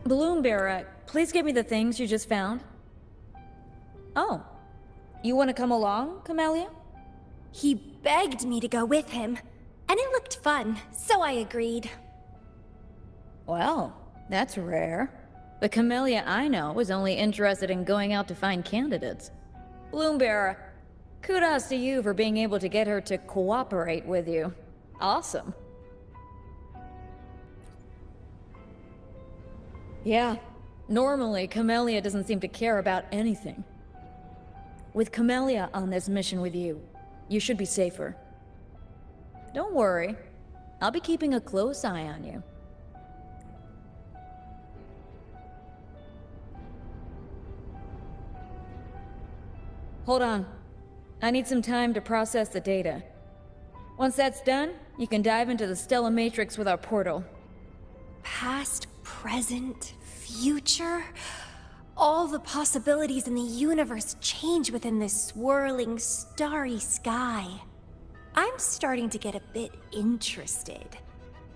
Bloomberg, please give me the things you just found. Oh, you want to come along, Camellya? He begged me to go with him, and it looked fun, so I agreed. Well, that's rare. The Camellya I know is only interested in going out to find candidates. Bloomberg, kudos to you for being able to get her to cooperate with you. Awesome. Yeah, normally Camellya doesn't seem to care about anything. With Camellya on this mission with you, you should be safer. Don't worry, I'll be keeping a close eye on you. Hold on. I need some time to process the data. Once that's done, you can dive into the Stellar Matrix with our portal. Past, present, future? All the possibilities in the universe change within this swirling, starry sky. I'm starting to get a bit interested.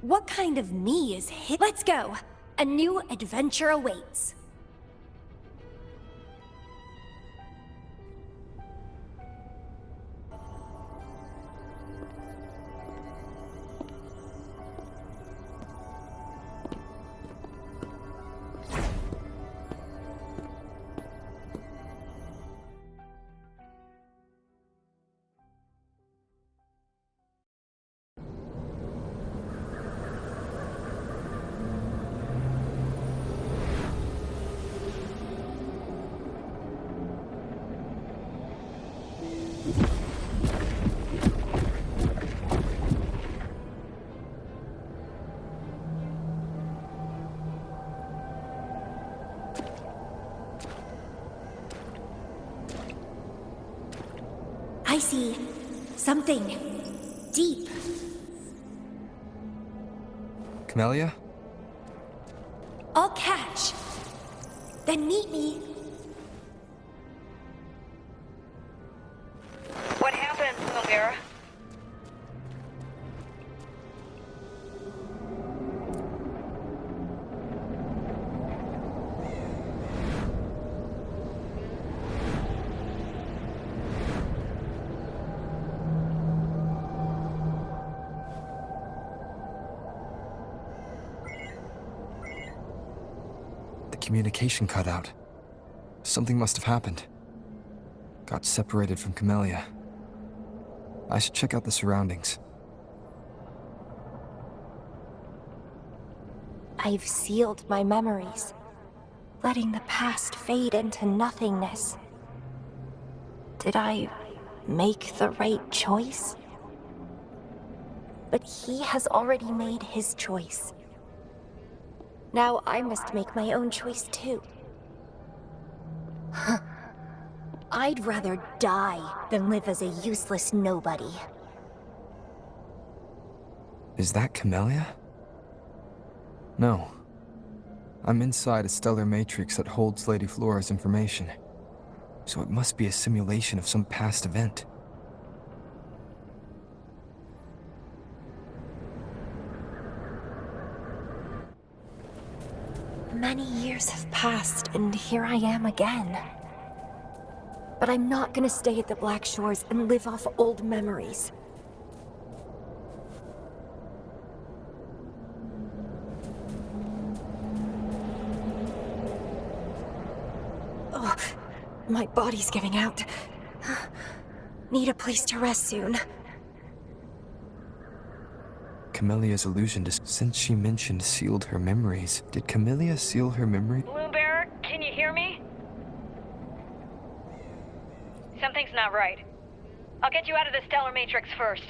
What kind of me is hit? Let's go! A new adventure awaits. I see something deep. Camellya? I'll catch. Then meet me. What happened, Bloomberg? Communication cut out. Something must have happened. Got separated from Camellya. I should check out the surroundings. I've sealed my memories, letting the past fade into nothingness. Did I make the right choice? But he has already made his choice. Now I must make my own choice too. I'd rather die than live as a useless nobody. Is that Camellya? No. I'm inside a stellar matrix that holds Lady Flora's information. So it must be a simulation of some past event. Many years have passed, and here I am again. But I'm not gonna stay at the Black Shores and live off old memories. Oh, my body's giving out. Need a place to rest soon. Camellya's illusion, since she mentioned sealed her memories, did Camellya seal her memory? Bloomberg, can you hear me? Something's not right. I'll get you out of the Stellar Matrix first.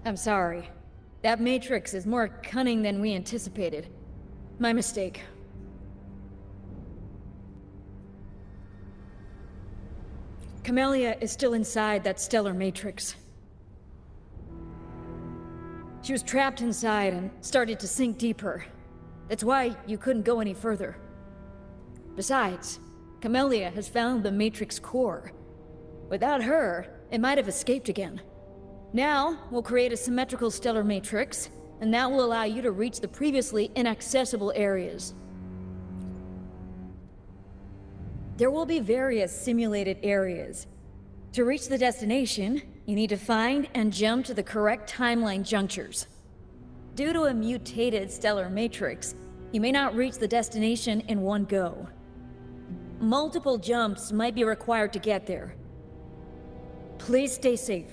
I'm sorry. That matrix is more cunning than we anticipated. My mistake. Camellya is still inside that stellar matrix. She was trapped inside and started to sink deeper. That's why you couldn't go any further. Besides, Camellya has found the matrix core. Without her, it might have escaped again. Now, we'll create a symmetrical stellar matrix, and that will allow you to reach the previously inaccessible areas. There will be various simulated areas. To reach the destination, you need to find and jump to the correct timeline junctures. Due to a mutated stellar matrix, you may not reach the destination in one go. Multiple jumps might be required to get there. Please stay safe.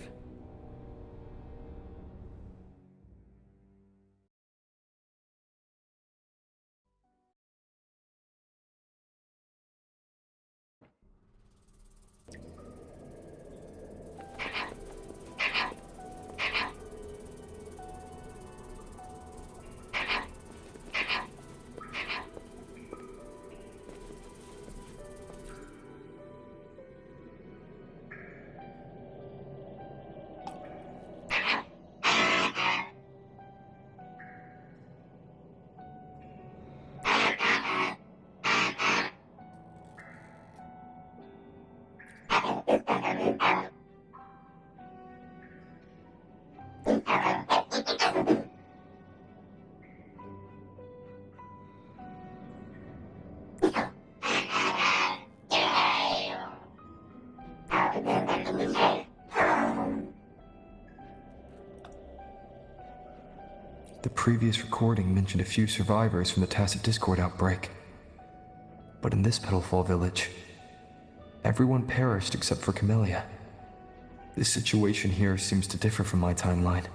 The previous recording mentioned a few survivors from the tacit discord outbreak. But in this Petalfall village, everyone perished except for Camellya. This situation here seems to differ from my timeline.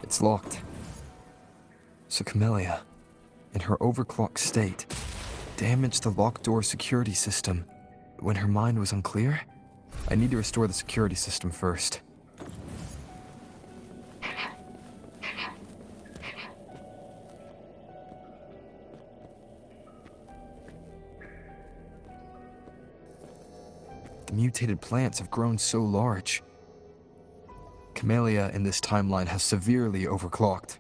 It's locked. So Camellya, in her overclocked state, damaged the locked door security system when her mind was unclear? I need to restore the security system first. The mutated plants have grown so large. Camellya in this timeline has severely overclocked.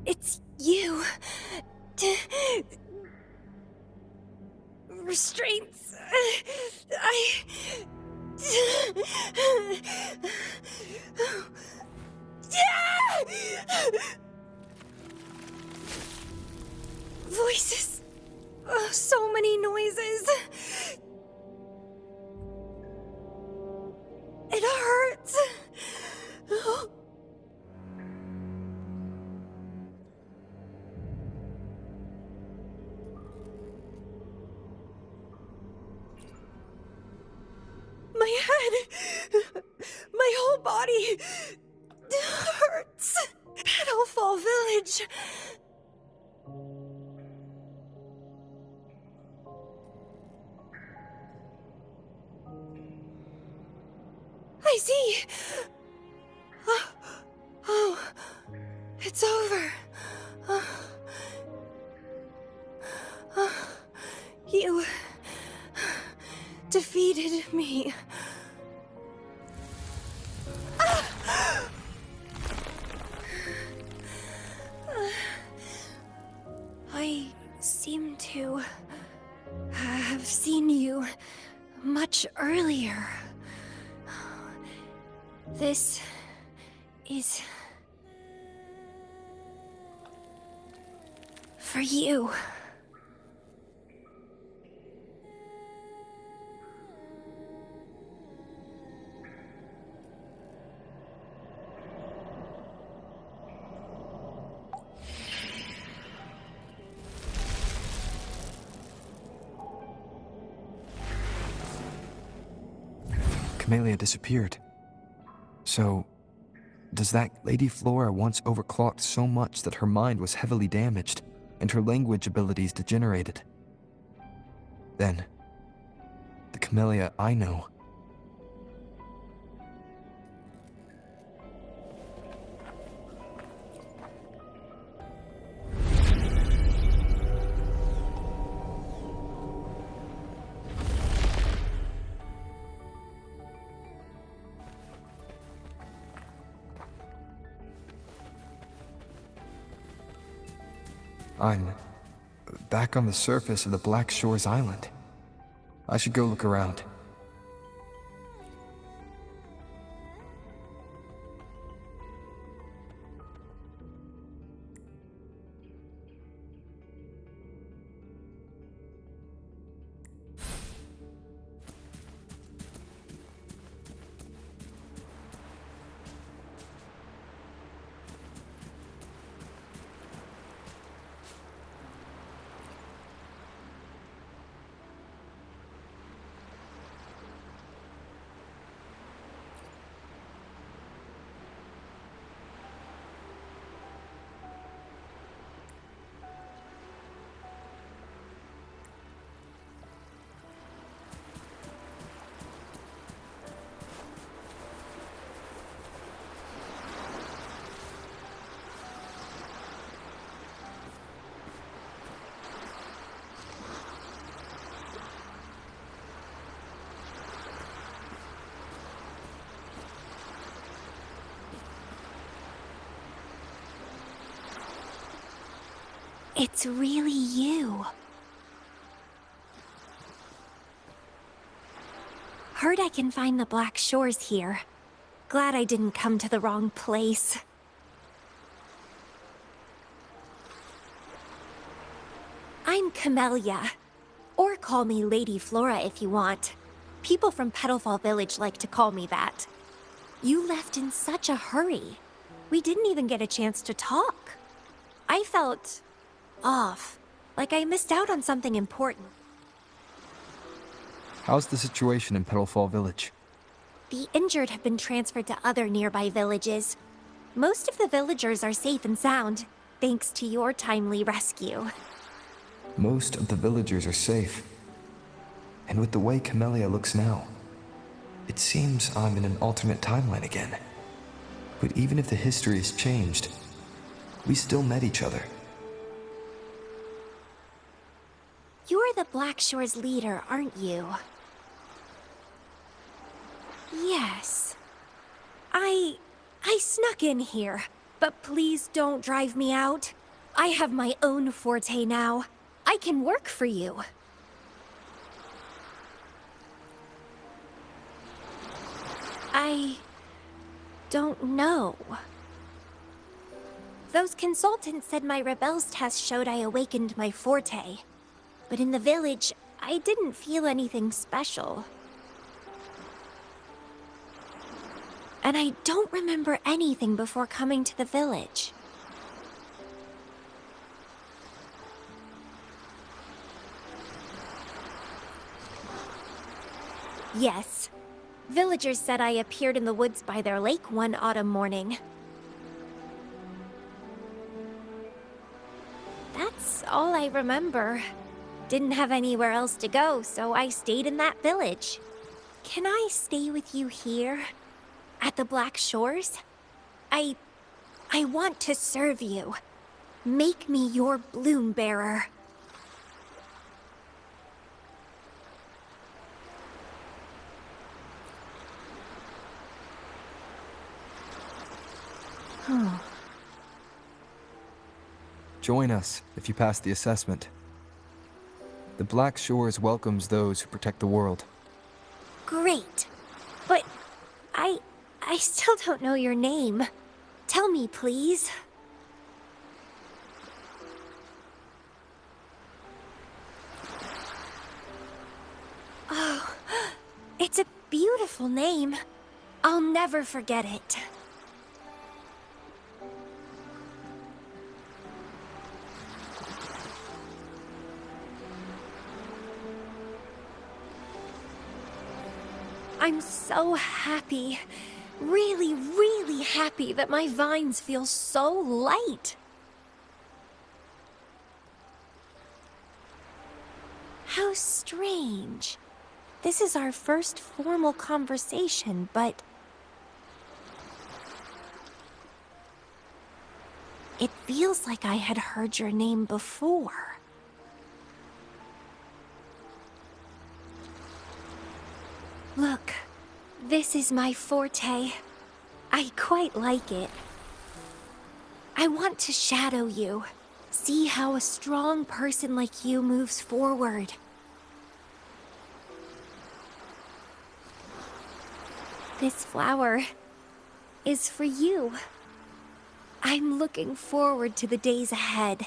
It's you. Restraints. Voices. So many noises. It hurts. My head, my whole body hurts! Petalfall Village! I see! Oh, it's over. You defeated me. I seem to have seen you much earlier. This is for you. Camellya disappeared. So, does that Lady Flora once overclocked so much that her mind was heavily damaged and her language abilities degenerated? Then, the Camellya I know. I'm back on the surface of the Black Shores Island. I should go look around. It's really you. Heard I can find the Black Shores here. Glad I didn't come to the wrong place. I'm Camellya. Or call me Lady Flora if you want. People from Petalfall Village like to call me that. You left in such a hurry. We didn't even get a chance to talk. I felt off, like I missed out on something important. How's the situation in Petalfall Village? The injured have been transferred to other nearby villages. Most of the villagers are safe and sound, thanks to your timely rescue. Most of the villagers are safe. And with the way Camellya looks now, it seems I'm in an alternate timeline again. But even if the history has changed, we still met each other. You're the Black Shores leader, aren't you? Yes. I snuck in here, but please don't drive me out. I have my own forte now. I can work for you. I don't know. Those consultants said my rebels test showed I awakened my forte. But in the village, I didn't feel anything special. And I don't remember anything before coming to the village. Yes. Villagers said I appeared in the woods by their lake one autumn morning. That's all I remember. Didn't have anywhere else to go, so I stayed in that village. Can I stay with you here? At the Black Shores? I want to serve you. Make me your bloom bearer. Join us if you pass the assessment. The Black Shores welcomes those who protect the world. Great. But I still don't know your name. Tell me, please. Oh, it's a beautiful name. I'll never forget it. I'm so happy. Really, really happy that my vines feel so light. How strange. This is our first formal conversation, but... it feels like I had heard your name before. Look, this is my forte. I quite like it. I want to shadow you. See how a strong person like you moves forward. This flower is for you. I'm looking forward to the days ahead.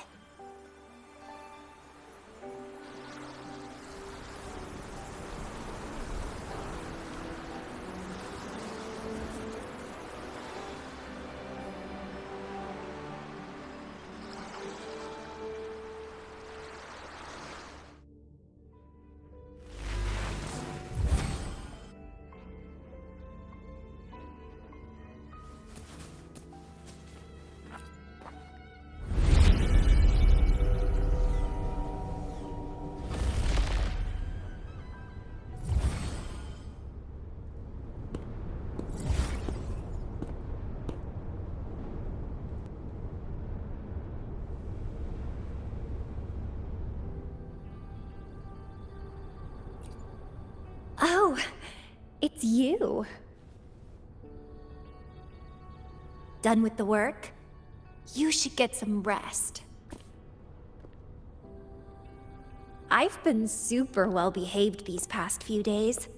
Oh, it's you. Done with the work? You should get some rest. I've been super well behaved these past few days.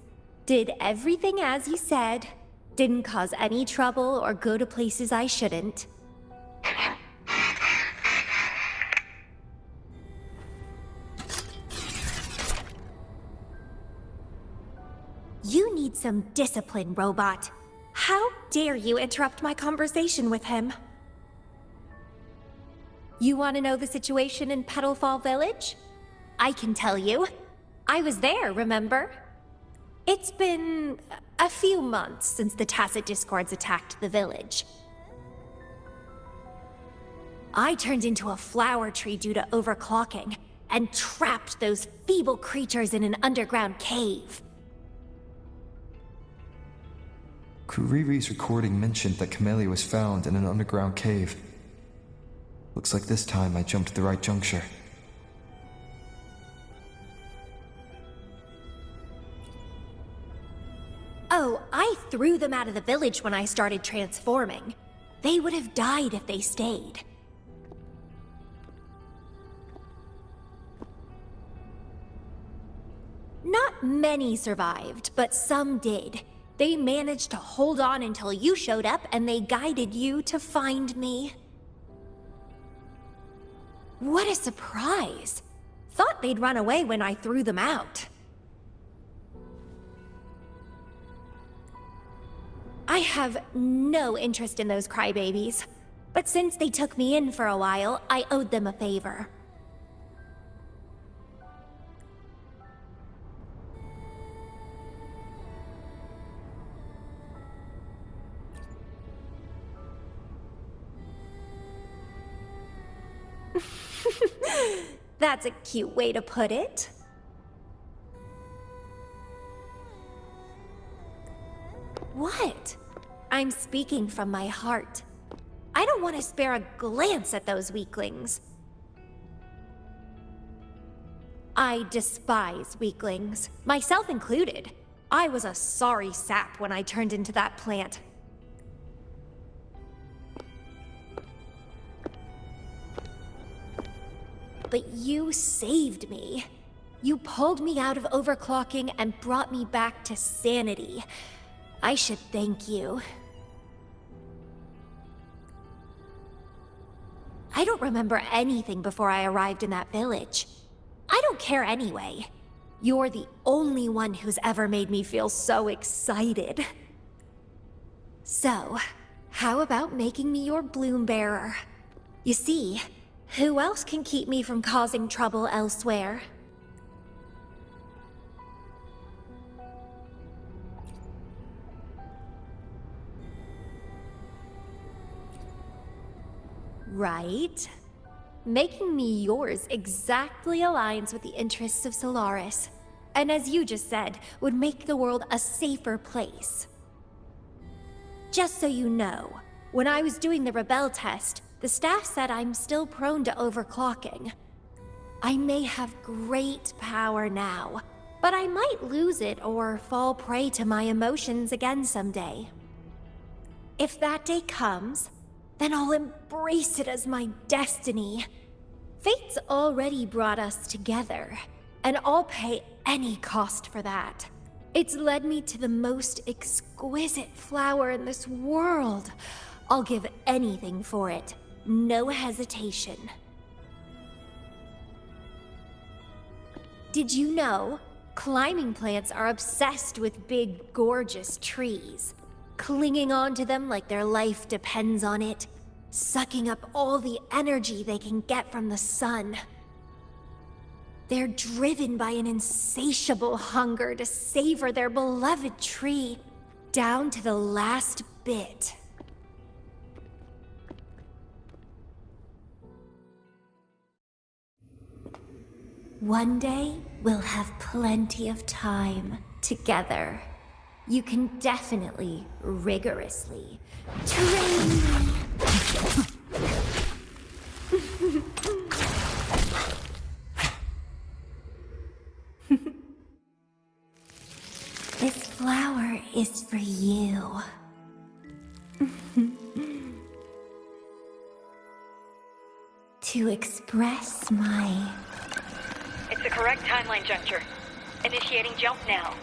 Did everything as you said. Didn't cause any trouble or go to places I shouldn't. You need some discipline, robot. How dare you interrupt my conversation with him? You want to know the situation in Petalfall Village? I can tell you. I was there, remember? It's been a few months since the Tacit Discords attacked the village. I turned into a flower tree due to overclocking, and trapped those feeble creatures in an underground cave. Kuriri's recording mentioned that Camellya was found in an underground cave. Looks like this time I jumped at the right juncture. Oh, I threw them out of the village when I started transforming. They would have died if they stayed. Not many survived, but some did. They managed to hold on until you showed up, and they guided you to find me. What a surprise! Thought they'd run away when I threw them out. I have no interest in those crybabies, but since they took me in for a while, I owed them a favor. That's a cute way to put it. What? I'm speaking from my heart. I don't want to spare a glance at those weaklings. I despise weaklings, myself included. I was a sorry sap when I turned into that plant. But you saved me. You pulled me out of overclocking and brought me back to sanity. I should thank you. I don't remember anything before I arrived in that village. I don't care anyway. You're the only one who's ever made me feel so excited. So, how about making me your bloom bearer? You see, who else can keep me from causing trouble elsewhere? Right? Making me yours exactly aligns with the interests of Solaris. And as you just said, would make the world a safer place. Just so you know, when I was doing the Rebel test, the staff said I'm still prone to overclocking. I may have great power now, but I might lose it or fall prey to my emotions again someday. If that day comes, then I'll embrace it as my destiny. Fate's already brought us together, and I'll pay any cost for that. It's led me to the most exquisite flower in this world. I'll give anything for it, no hesitation. Did you know? Climbing plants are obsessed with big, gorgeous trees, clinging onto them like their life depends on it, sucking up all the energy they can get from the sun. They're driven by an insatiable hunger to savor their beloved tree, down to the last bit. One day, we'll have plenty of time together. You can definitely, rigorously train me. This flower is for you. To express my... It's the correct timeline juncture. Initiating jump now.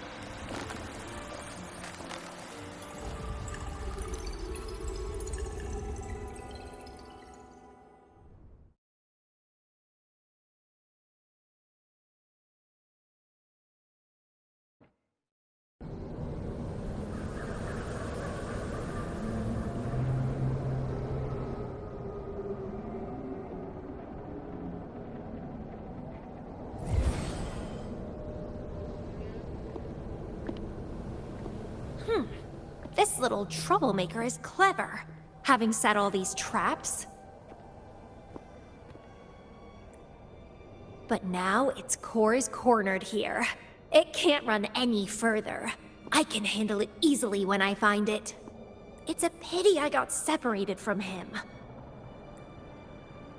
This little troublemaker is clever, having set all these traps. But now its core is cornered here. It can't run any further. I can handle it easily when I find it. It's a pity I got separated from him.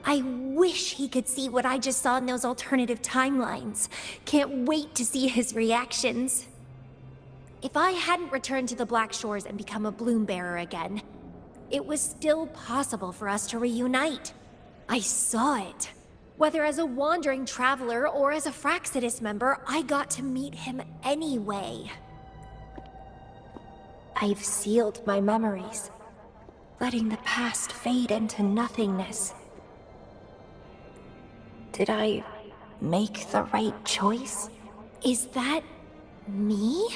I wish he could see what I just saw in those alternative timelines. Can't wait to see his reactions. If I hadn't returned to the Black Shores and become a bloom bearer again, it was still possible for us to reunite. I saw it. Whether as a wandering traveler or as a Fraxidus member, I got to meet him anyway. I've sealed my memories, letting the past fade into nothingness. Did I make the right choice? Is that me?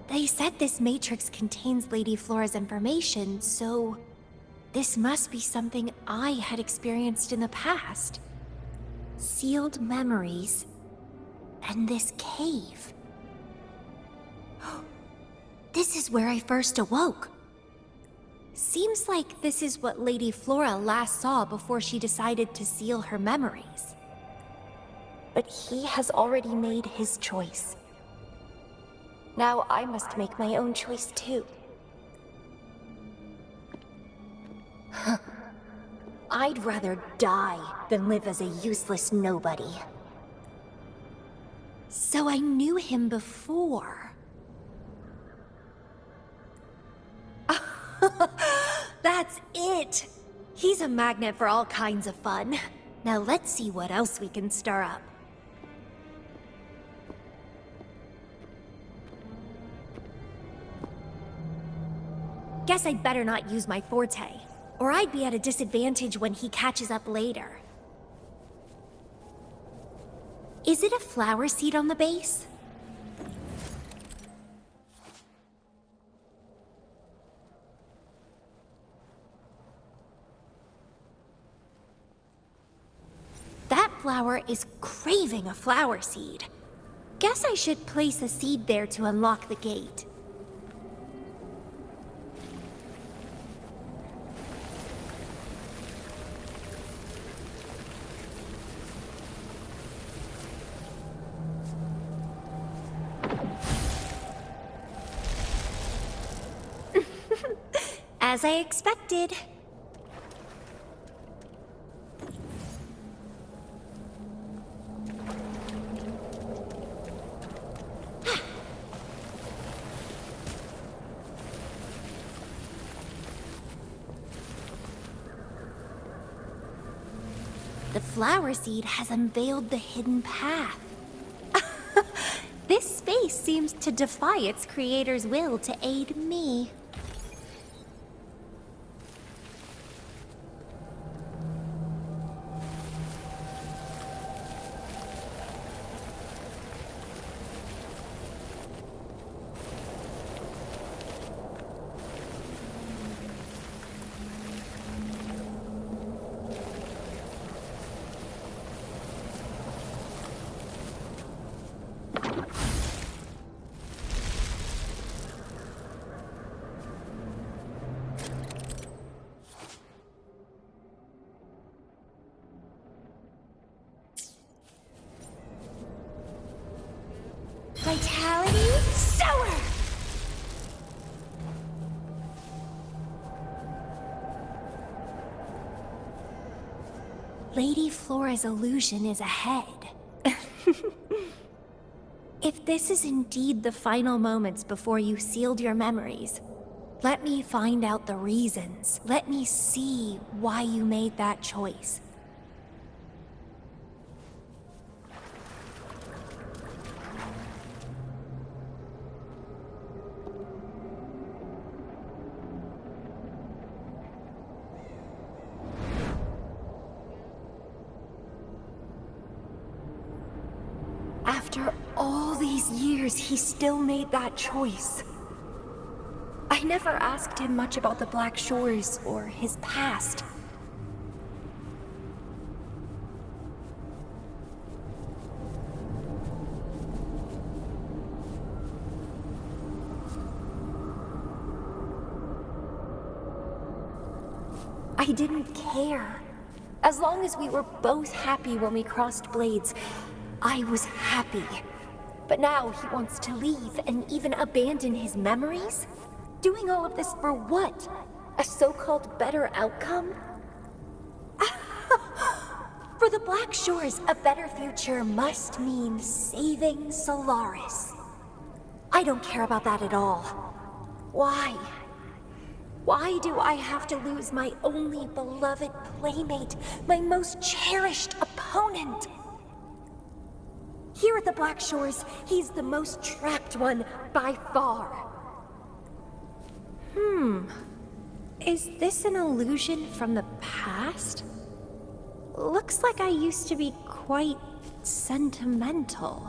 They said this matrix contains Lady Flora's information, so this must be something I had experienced in the past. Sealed memories and this cave. This is where I first awoke. Seems like this is what Lady Flora last saw before she decided to seal her memories. But he has already made his choice. Now I must make my own choice too. I'd rather die than live as a useless nobody. So I knew him before. That's it! He's a magnet for all kinds of fun. Now let's see what else we can stir up. Guess I'd better not use my forte, or I'd be at a disadvantage when he catches up later. Is it a flower seed on the base? That flower is craving a flower seed. Guess I should place a seed there to unlock the gate. As I expected. The flower seed has unveiled the hidden path. This space seems to defy its creator's will to aid me. Vitality Sower! Lady Flora's illusion is ahead. If this is indeed the final moments before you sealed your memories, let me find out the reasons. Let me see why you made that choice. After all these years, he still made that choice. I never asked him much about the Black Shores or his past. I didn't care. As long as we were both happy when we crossed blades, I was happy. But now he wants to leave and even abandon his memories? Doing all of this for what? A so-called better outcome? For the Black Shores, a better future must mean saving Solaris. I don't care about that at all. Why? Why do I have to lose my only beloved playmate, my most cherished opponent? Here at the Black Shores, he's the most trapped one by far. Is this an illusion from the past? Looks like I used to be quite sentimental.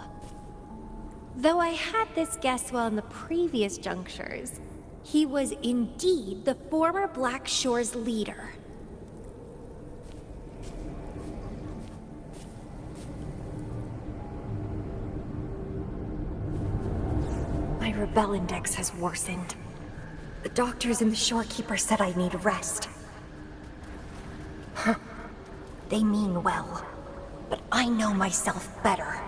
Though I had this guess well in the previous junctures, he was indeed the former Black Shores leader. My rebel index has worsened. The doctors and the shorekeeper said I need rest. Huh. They mean well, but I know myself better.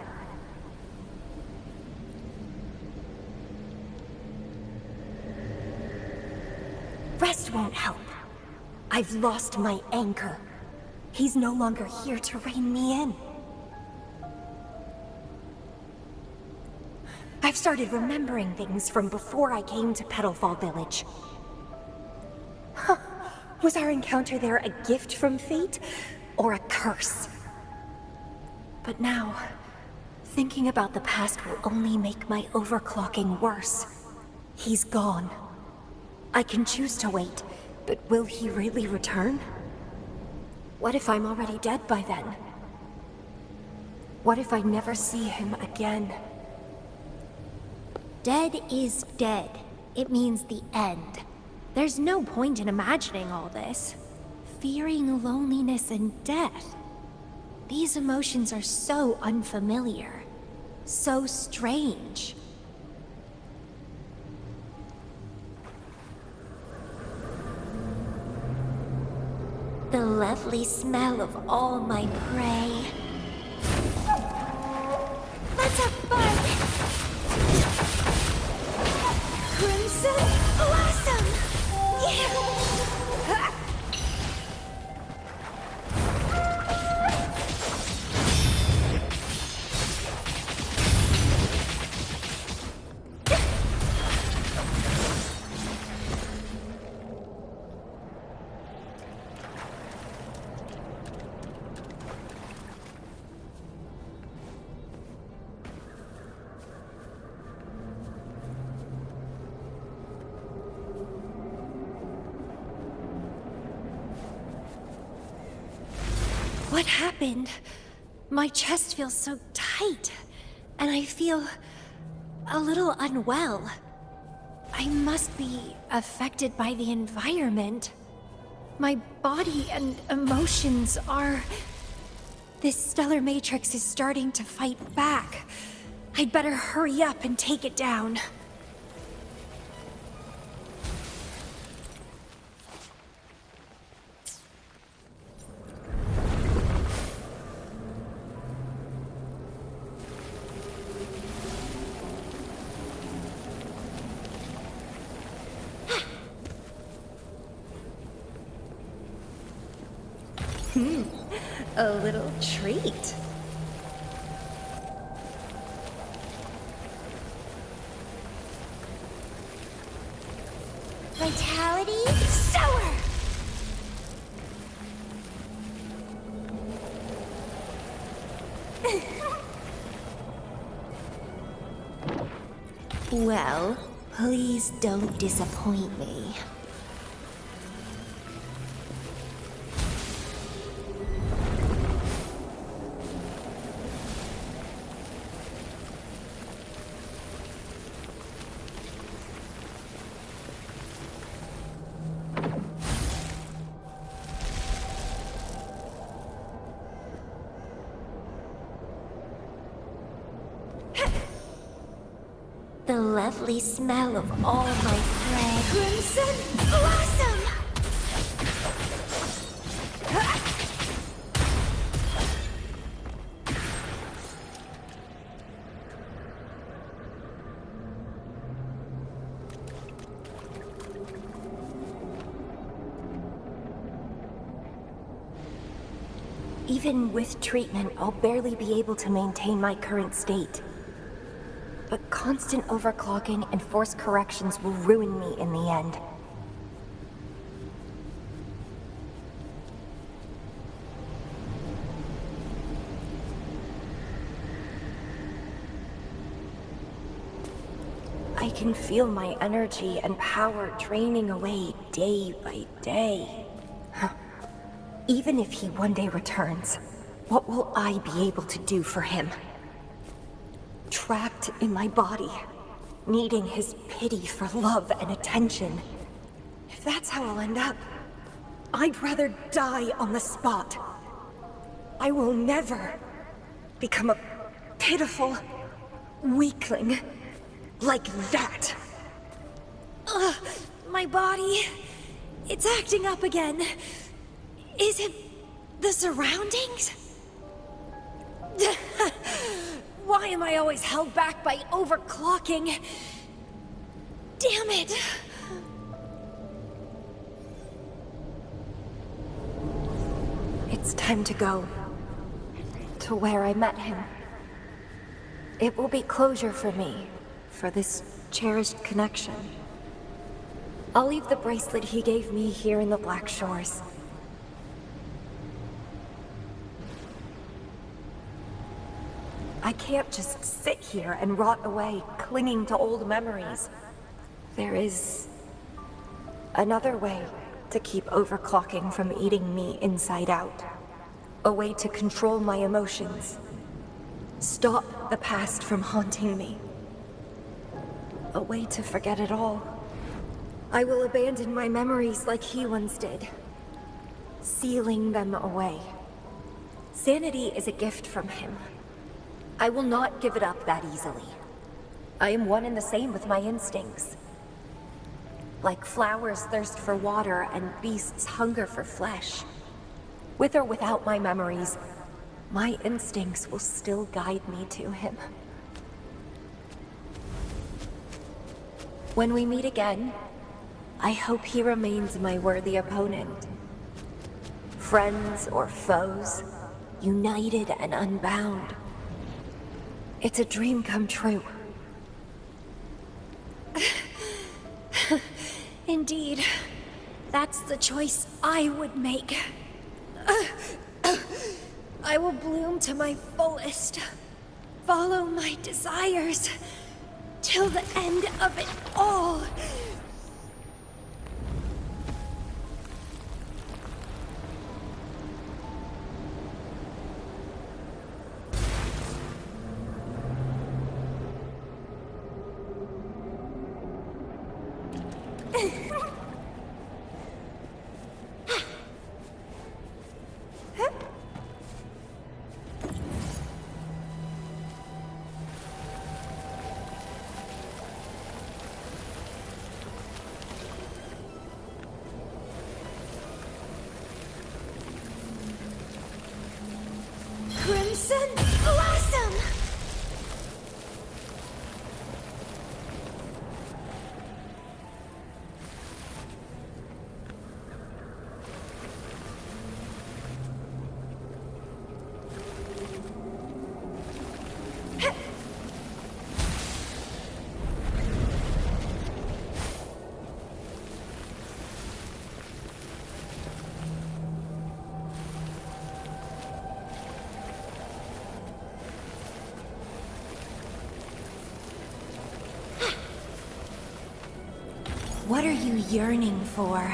Rest won't help. I've lost my anchor. He's no longer here to rein me in. I've started remembering things from before I came to Petalfall Village. Huh. Was our encounter there a gift from fate, or a curse? But now, thinking about the past will only make my overclocking worse. He's gone. I can choose to wait, but will he really return? What if I'm already dead by then? What if I never see him again? Dead is dead. It means the end. There's no point in imagining all this. Fearing loneliness and death. These emotions are so unfamiliar. So strange. The lovely smell of all my prey. Let's have fun! Crimson Blossom! Yeah! What happened? My chest feels so tight, and I feel a little unwell. I must be affected by the environment. My body and emotions are... This stellar matrix is starting to fight back. I'd better hurry up and take it down. A little treat. Vitality sour! Well, please don't disappoint me. The lovely smell of all my prey. Crimson Blossom! Even with treatment, I'll barely be able to maintain my current state. But constant overclocking and forced corrections will ruin me in the end. I can feel my energy and power draining away day by day. Even if he one day returns, what will I be able to do for him? Trapped in my body, needing his pity for love and attention. If that's how I'll end up, I'd rather die on the spot. I will never become a pitiful weakling like that. My body... it's acting up again. Is it the surroundings? Why am I always held back by overclocking? Damn it! It's time to go. To where I met him. It will be closure for me, for this cherished connection. I'll leave the bracelet he gave me here in the Black Shores. I can't just sit here and rot away, clinging to old memories. There is another way to keep overclocking from eating me inside out. A way to control my emotions. Stop the past from haunting me. A way to forget it all. I will abandon my memories like he once did, sealing them away. Sanity is a gift from him. I will not give it up that easily. I am one and the same with my instincts. Like flowers thirst for water and beasts hunger for flesh. With or without my memories, my instincts will still guide me to him. When we meet again, I hope he remains my worthy opponent. Friends or foes, united and unbound. It's a dream come true. Indeed, that's the choice I would make. I will bloom to my fullest, follow my desires, till the end of it all. Crimson Blossom! What are you yearning for?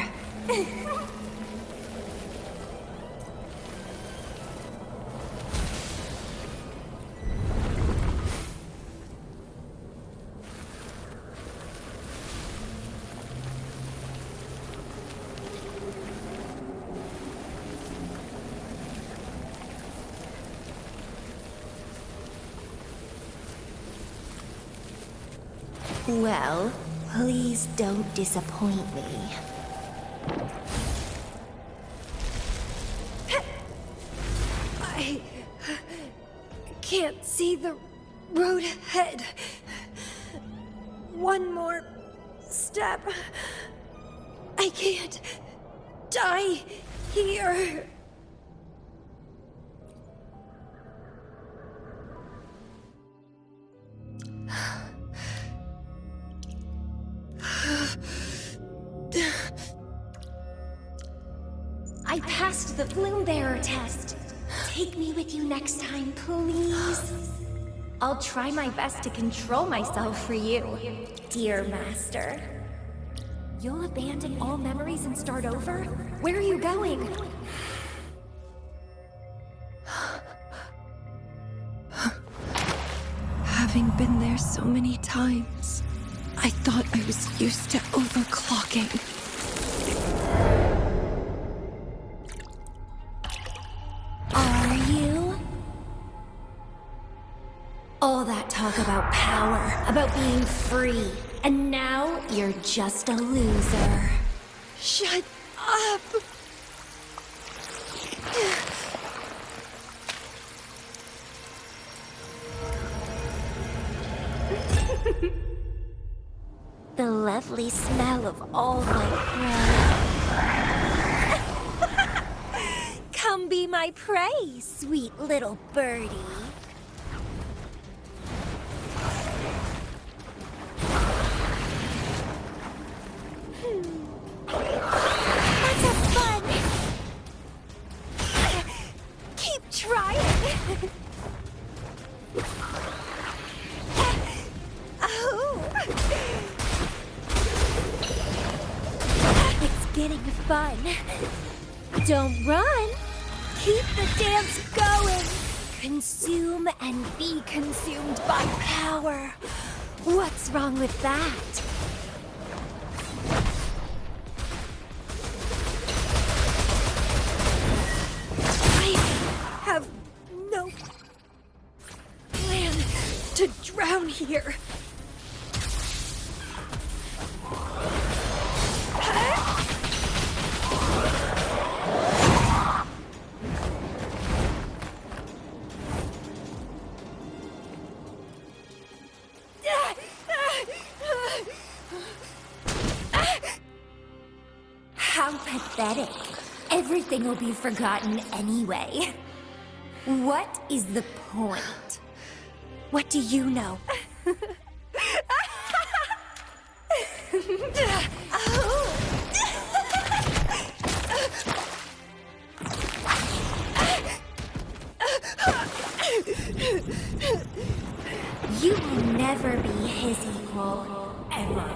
Well, please don't disappoint me. I can't see the road ahead. One more step. I can't die here. I passed the Bloom Bearer test. Take me with you next time, please. I'll try my best to control myself for you, dear master. You'll abandon all memories and start over? Where are you going? Having been there so many times, I thought I was used to overclocking. Are you? All that talk about power, about being free, And now you're just a loser. Shut up! The lovely smell of all my prey. Come be my prey, sweet little birdie. Let's have fun. Keep trying. Oh. It's getting fun. Don't run. Keep the dance going. Consume and be consumed by power. What's wrong with that? I have no plan to drown here. How pathetic. Everything will be forgotten anyway. What is the point? What do you know? You will never be his equal, ever.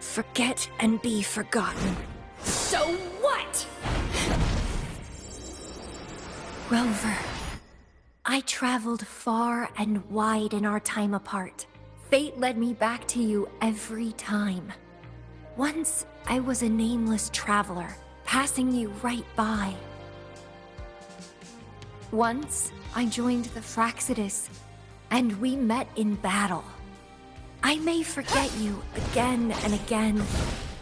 Forget and be forgotten. So what? Rover, I traveled far and wide in our time apart. Fate led me back to you every time. Once, I was a nameless traveler, passing you right by. Once, I joined the Fraxidus, and we met in battle. I may forget you again and again,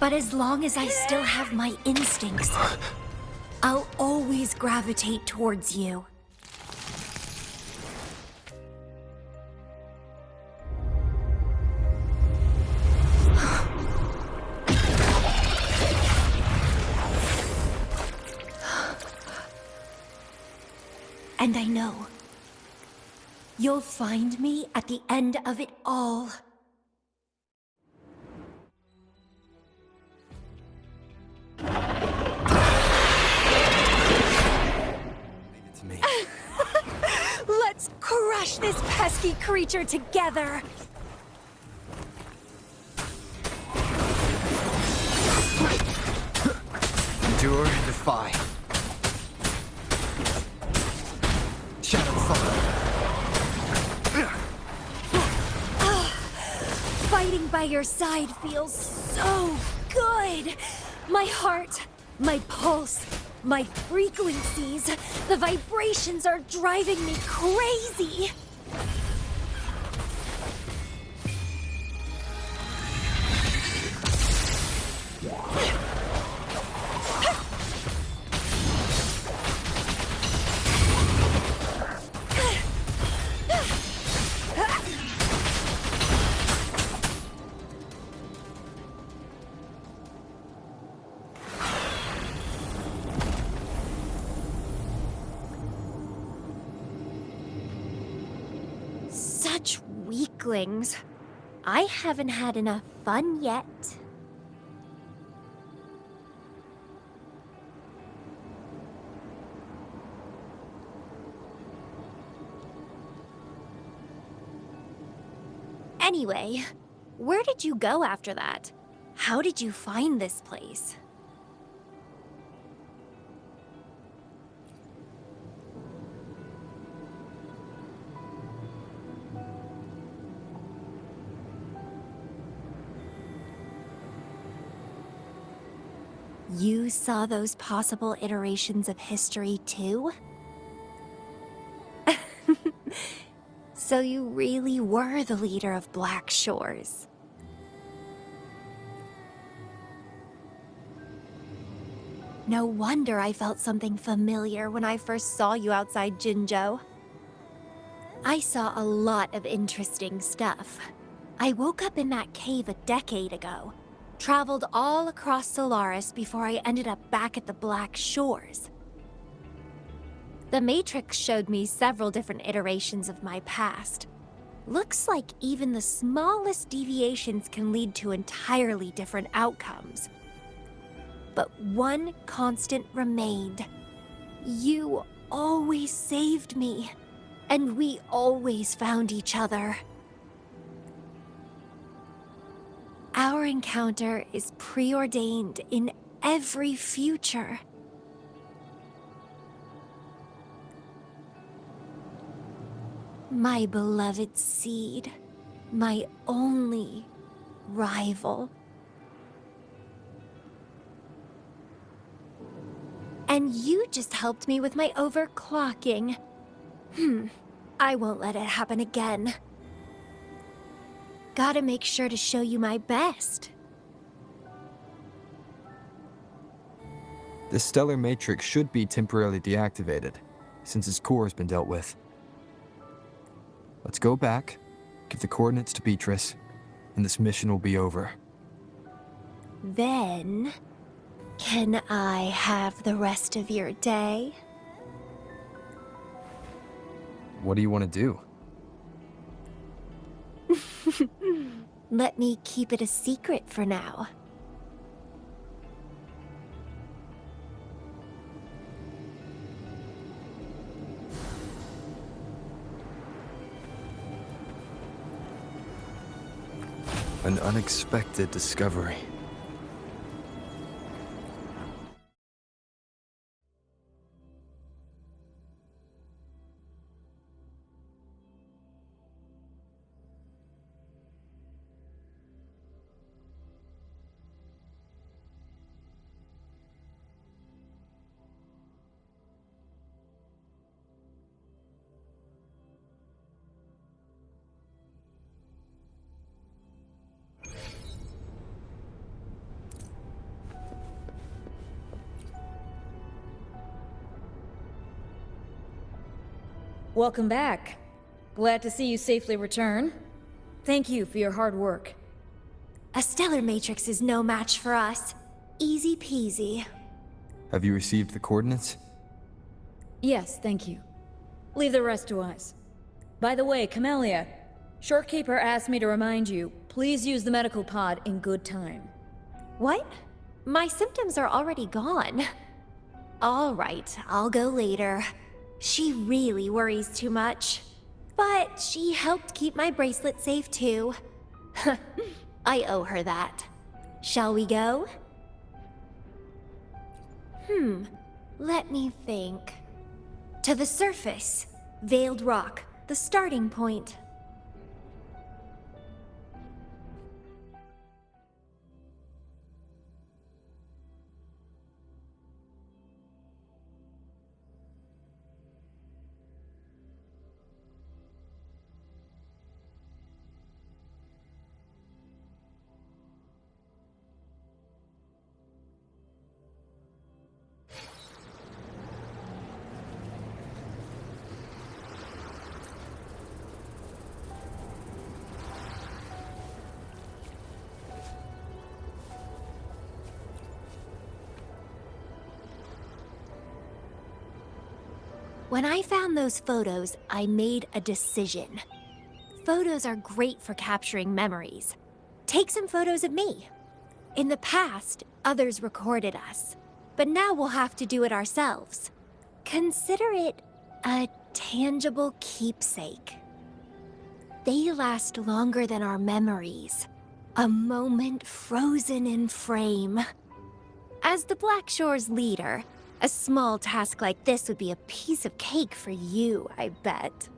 but as long as I still have my instincts, I'll always gravitate towards you. And I know you'll find me at the end of it all. Let's crush this pesky creature together! Endure and defy. Shadow fall. Fighting by your side feels so good! My heart, my pulse, my frequencies, the vibrations are driving me crazy! Such weaklings. I haven't had enough fun yet. Anyway, where did you go after that? How did you find this place? You saw those possible iterations of history too? So you really were the leader of Black Shores. No wonder I felt something familiar when I first saw you outside Jinzhou. I saw a lot of interesting stuff. I woke up in that cave a decade ago, traveled all across Solaris before I ended up back at the Black Shores. The Matrix showed me several different iterations of my past. Looks like even the smallest deviations can lead to entirely different outcomes. But one constant remained. You always saved me, and we always found each other. Our encounter is preordained in every future. My beloved seed, my only rival. And you just helped me with my overclocking. I won't let it happen again. Gotta make sure to show you my best. The stellar matrix should be temporarily deactivated, since its core has been dealt with. Let's go back, give the coordinates to Beatrice, and this mission will be over. Then, can I have the rest of your day? What do you want to do? Let me keep it a secret for now. An unexpected discovery. Welcome back. Glad to see you safely return. Thank you for your hard work. A stellar matrix is no match for us. Easy peasy. Have you received the coordinates? Yes, thank you. Leave the rest to us. By the way, Camellya, Shorekeeper asked me to remind you, please use the medical pod in good time. What? My symptoms are already gone. All right, I'll go later. She really worries too much. But she helped keep my bracelet safe too. I owe her that. Shall we go? Let me think. To the surface. Veiled Rock, the starting point. When I found those photos, I made a decision. Photos are great for capturing memories. Take some photos of me. In the past, others recorded us, but now we'll have to do it ourselves. Consider it a tangible keepsake. They last longer than our memories. A moment frozen in frame. As the Black Shore's leader, a small task like this would be a piece of cake for you, I bet.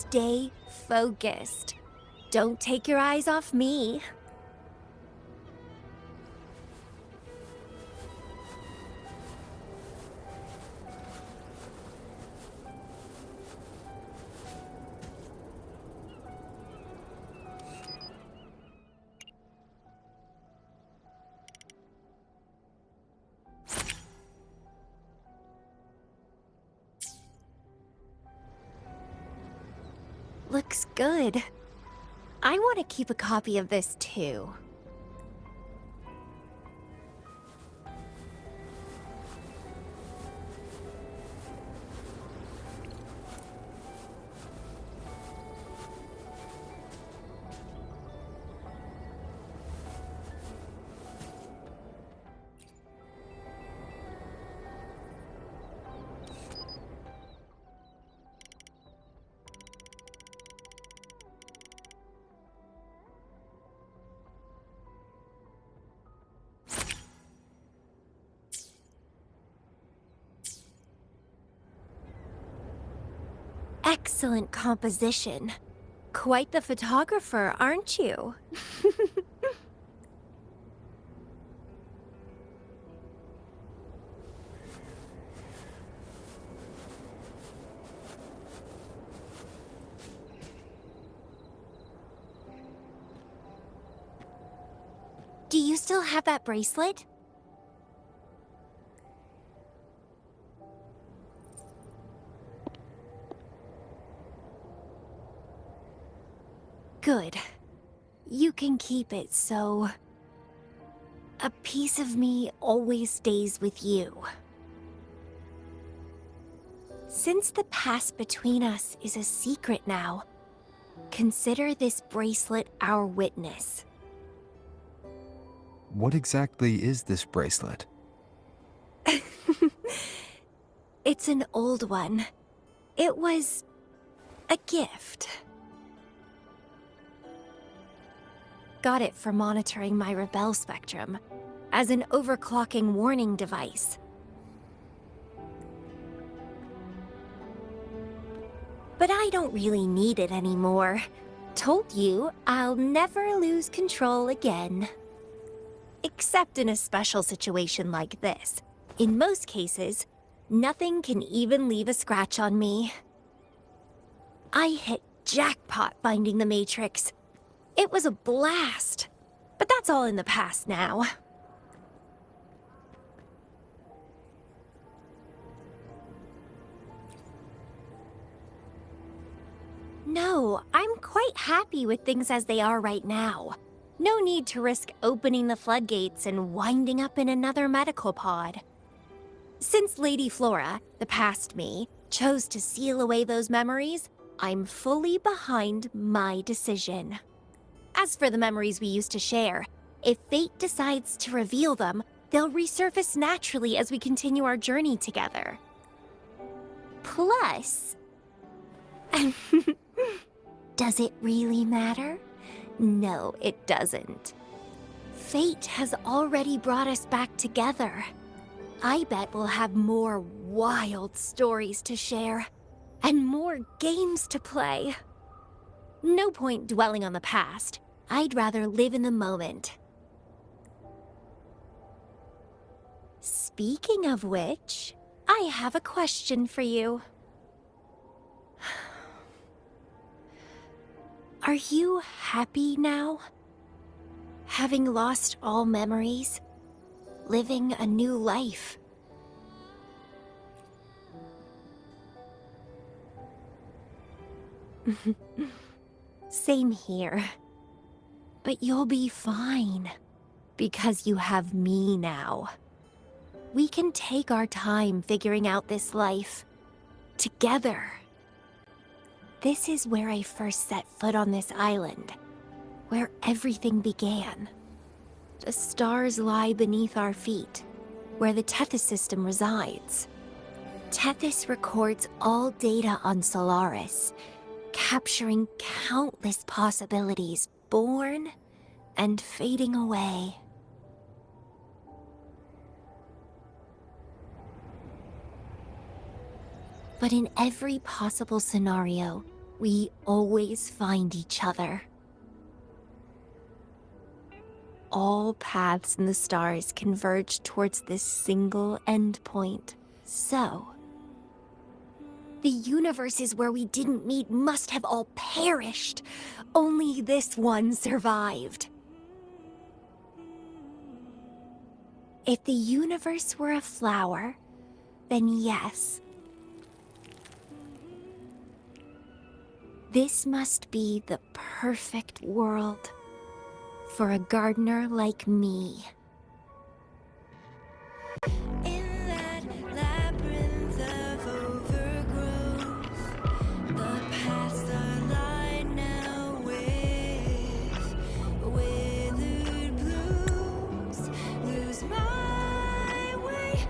stay focused. Don't take your eyes off me. Looks good. I want to keep a copy of this too. Excellent composition. Quite the photographer, aren't you? Do you still have that bracelet? Good. You can keep it, so... a piece of me always stays with you. Since the past between us is a secret now, consider this bracelet our witness. What exactly is this bracelet? It's an old one. It was a gift. Got it for monitoring my rebel spectrum, as an overclocking warning device. But I don't really need it anymore. Told you, I'll never lose control again. Except in a special situation like this. In most cases, nothing can even leave a scratch on me. I hit jackpot finding the Matrix. It was a blast, but that's all in the past now. No, I'm quite happy with things as they are right now. No need to risk opening the floodgates and winding up in another medical pod. Since Lady Flora, the past me, chose to seal away those memories, I'm fully behind my decision. As for the memories we used to share, if fate decides to reveal them, they'll resurface naturally as we continue our journey together. Plus... does it really matter? No, it doesn't. Fate has already brought us back together. I bet we'll have more wild stories to share, and more games to play. No point dwelling on the past. I'd rather live in the moment. Speaking of which, I have a question for you. Are you happy now? Having lost all memories? Living a new life? Same here. But you'll be fine, because you have me now. We can take our time figuring out this life, together. This is where I first set foot on this island, where everything began. The stars lie beneath our feet, where the Tethys system resides. Tethys records all data on Solaris, capturing countless possibilities born and fading away. But in every possible scenario, we always find each other. All paths in the stars converge towards this single endpoint. So, the universes where we didn't meet must have all perished. Only this one survived. If the universe were a flower, then yes. This must be the perfect world for a gardener like me. In that labyrinth of overgrowth, the paths are lined now with withered blooms. Lose my way